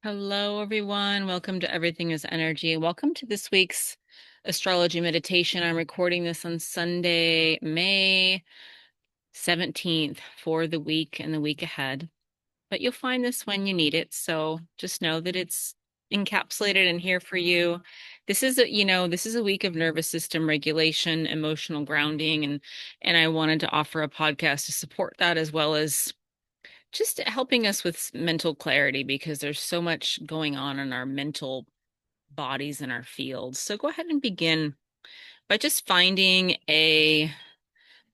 Hello, everyone. Welcome to Everything is Energy. Welcome to this week's Astrology Meditation. I'm recording this on Sunday, May 17th for the week and the week ahead. But you'll find this when you need it. So just know that it's encapsulated in here for you. This is a week of nervous system regulation, emotional grounding, and I wanted to offer a podcast to support that as well as just helping us with mental clarity because there's so much going on in our mental bodies and our fields. So go ahead and begin by just finding a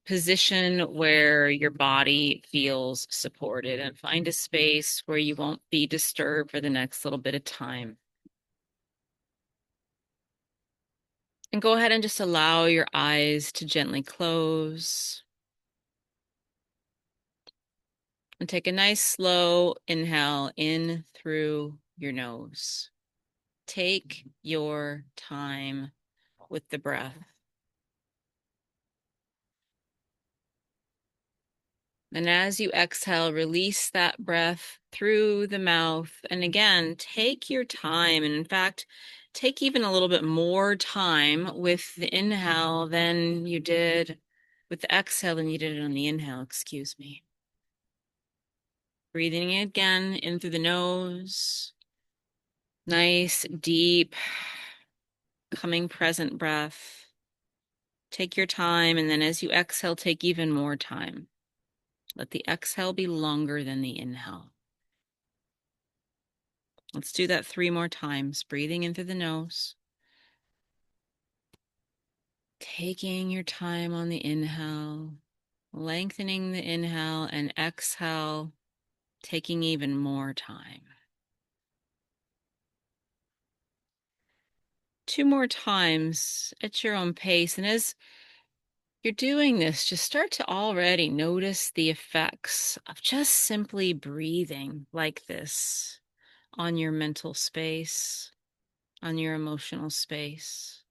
position where your body feels supported and find a space where you won't be disturbed for the next little bit of time. And go ahead and just allow your eyes to gently close and take a nice slow inhale in through your nose. Take your time with the breath. And as you exhale, release that breath through the mouth. And again, take your time. And in fact, take even a little bit more time with the inhale than you did with the exhale than you did on the inhale, excuse me. Breathing again in through the nose. Nice, deep, coming present breath. Take your time. And then as you exhale, take even more time. Let the exhale be longer than the inhale. Let's do that 3 more times. Breathing in through the nose. Taking your time on the inhale, lengthening the inhale, and exhale, taking even more time. 2 more times at your own pace. And as you're doing this, just start to already notice the effects of just simply breathing like this on your mental space, on your emotional space.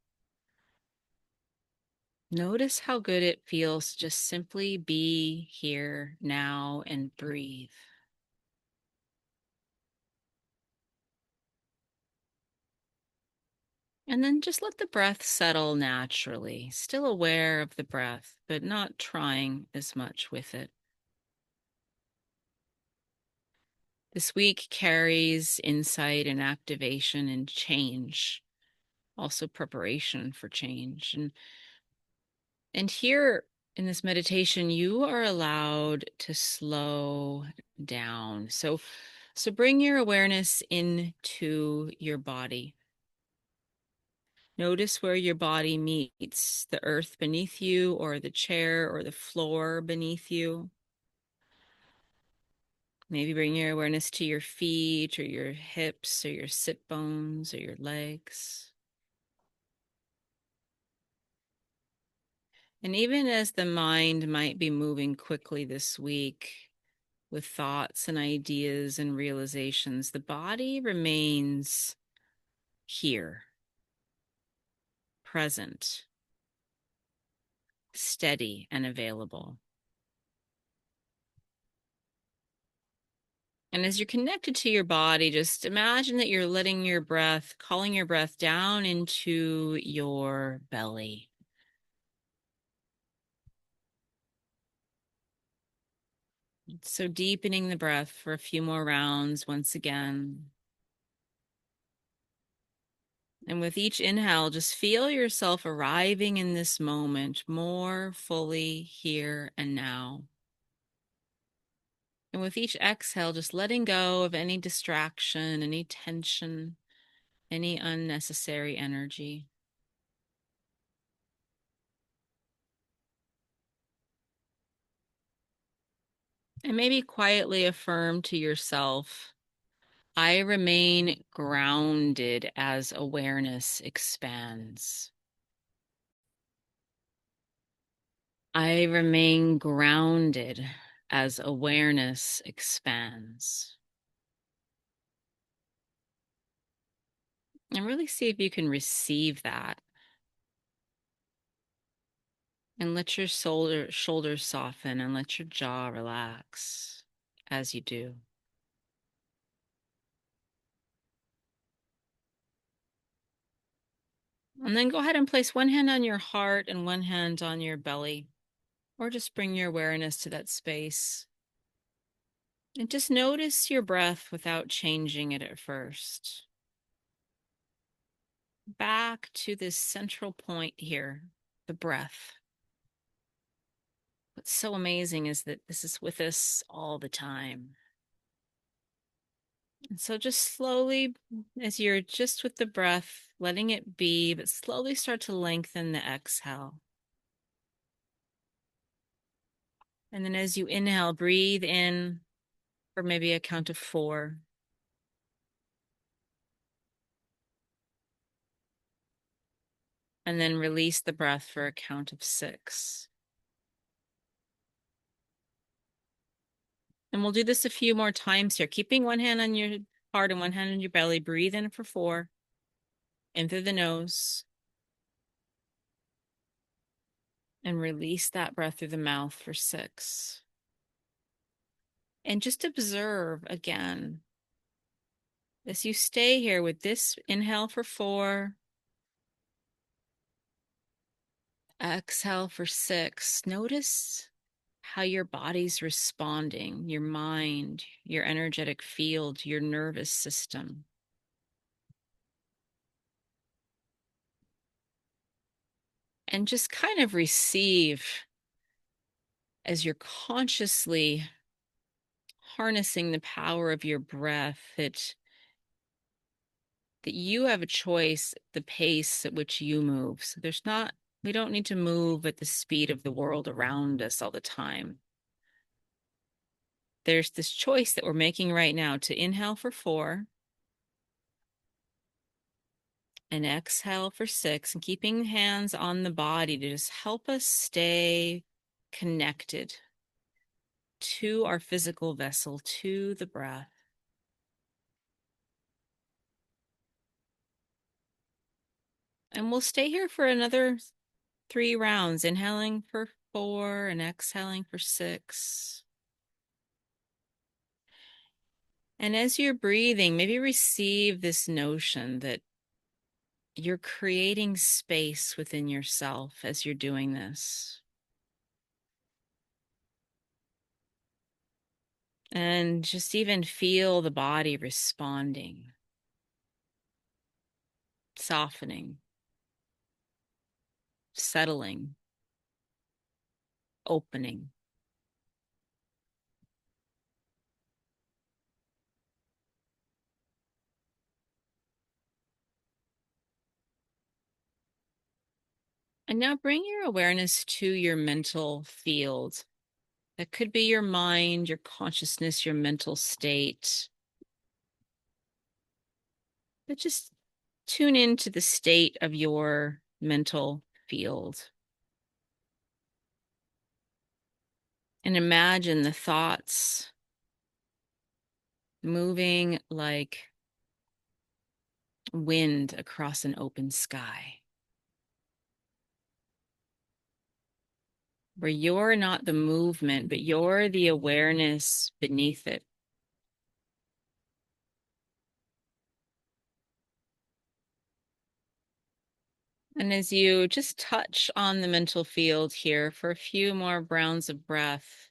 Notice how good it feels to just simply be here now and breathe. And then just let the breath settle naturally, still aware of the breath, but not trying as much with it. This week carries insight and activation and change, also preparation for change. And here in this meditation, you are allowed to slow down. So bring your awareness into your body. Notice where your body meets the earth beneath you, or the chair, or the floor beneath you. Maybe bring your awareness to your feet, or your hips, or your sit bones, or your legs. And even as the mind might be moving quickly this week with thoughts and ideas and realizations, the body remains here, present, steady, and available. And as you're connected to your body, just imagine that you're letting your breath, calling your breath down into your belly. So deepening the breath for a few more rounds once again. And with each inhale, just feel yourself arriving in this moment more fully here and now. And with each exhale, just letting go of any distraction, any tension, any unnecessary energy. And maybe quietly affirm to yourself, I remain grounded as awareness expands. I remain grounded as awareness expands. And really see if you can receive that. And let your shoulders soften and let your jaw relax as you do. And then go ahead and place one hand on your heart and one hand on your belly, or just bring your awareness to that space. And just notice your breath without changing it at first. Back to this central point here, the breath. What's so amazing is that this is with us all the time. And so just slowly, as you're just with the breath, letting it be, but slowly start to lengthen the exhale. And then as you inhale, breathe in for maybe a count of 4. And then release the breath for a count of 6. And we'll do this a few more times here, keeping one hand on your heart and one hand on your belly. Breathe in for 4, in through the nose, and release that breath through the mouth for 6. And just observe again as you stay here with this inhale for 4, exhale for 6. Notice how your body's responding, your mind, your energetic field, your nervous system. And just kind of receive as you're consciously harnessing the power of your breath that you have a choice, the pace at which you move. So we don't need to move at the speed of the world around us all the time. There's this choice that we're making right now to inhale for 4 and exhale for 6, and keeping hands on the body to just help us stay connected to our physical vessel, to the breath. And we'll stay here for another 3 rounds, inhaling for 4 and exhaling for 6. And as you're breathing, maybe receive this notion that you're creating space within yourself as you're doing this. And just even feel the body responding, softening, settling, opening. And now bring your awareness to your mental field. That could be your mind, your consciousness, your mental state. But just tune into the state of your mental field. And imagine the thoughts moving like wind across an open sky, where you're not the movement, but you're the awareness beneath it. And as you just touch on the mental field here for a few more rounds of breath,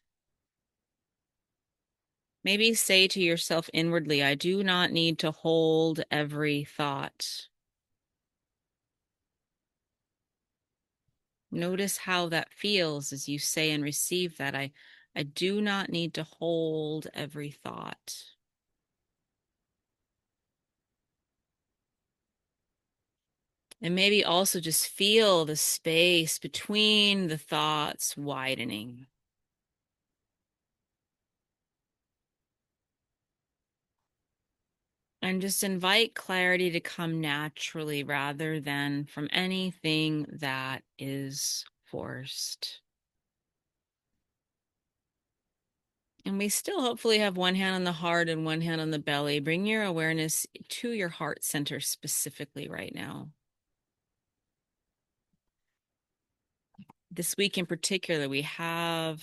maybe say to yourself inwardly, I do not need to hold every thought. Notice how that feels as you say and receive that. I do not need to hold every thought. And maybe also just feel the space between the thoughts widening. And just invite clarity to come naturally rather than from anything that is forced. And we still hopefully have one hand on the heart and one hand on the belly. Bring your awareness to your heart center specifically right now. This week in particular, we have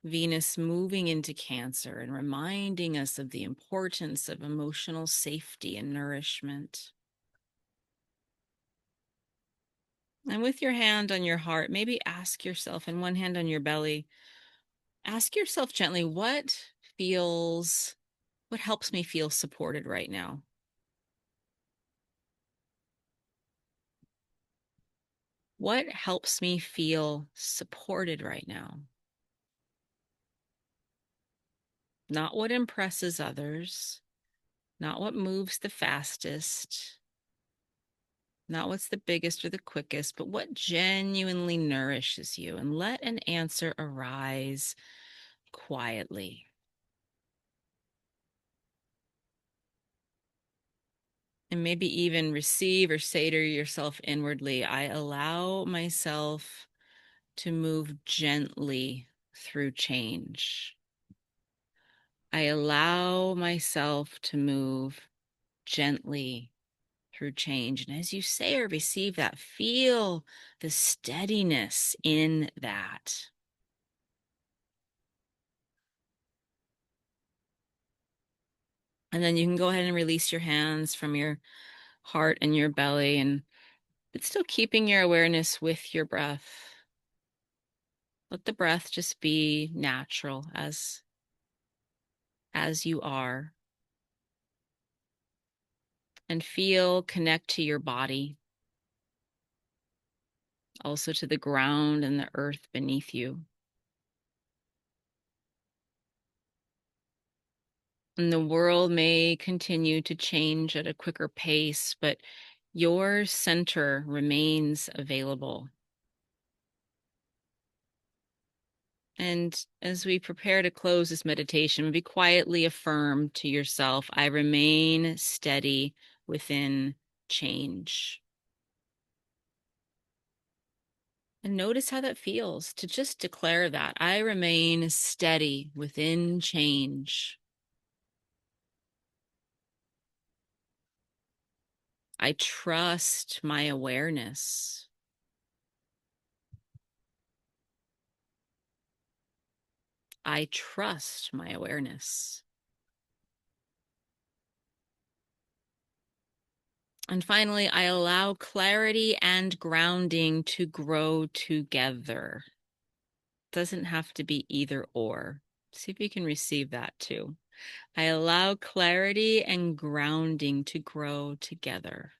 Venus moving into Cancer and reminding us of the importance of emotional safety and nourishment. And with your hand on your heart, maybe ask yourself, and one hand on your belly, ask yourself gently, what helps me feel supported right now? What helps me feel supported right now? Not what impresses others, not what moves the fastest, not what's the biggest or the quickest, but what genuinely nourishes you. And let an answer arise quietly. And maybe even receive or say to yourself inwardly, I allow myself to move gently through change. I allow myself to move gently through change. And as you say or receive that, feel the steadiness in that. And then you can go ahead and release your hands from your heart and your belly, and but still keeping your awareness with your breath. Let the breath just be natural as you are. And connect to your body, also to the ground and the earth beneath you. And the world may continue to change at a quicker pace, but your center remains available. And as we prepare to close this meditation, be quietly affirm to yourself, I remain steady within change. And notice how that feels to just declare that I remain steady within change. I trust my awareness. I trust my awareness. And finally, I allow clarity and grounding to grow together. Doesn't have to be either or. See if you can receive that too. I allow clarity and grounding to grow together.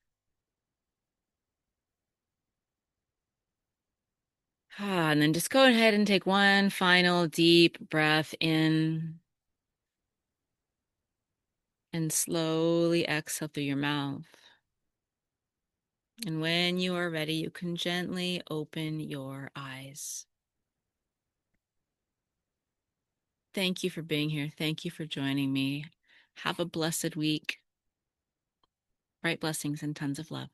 And then just go ahead and take one final deep breath in and slowly exhale through your mouth. And when you are ready, you can gently open your eyes. Thank you for being here. Thank you for joining me. Have a blessed week. Bright blessings and tons of love.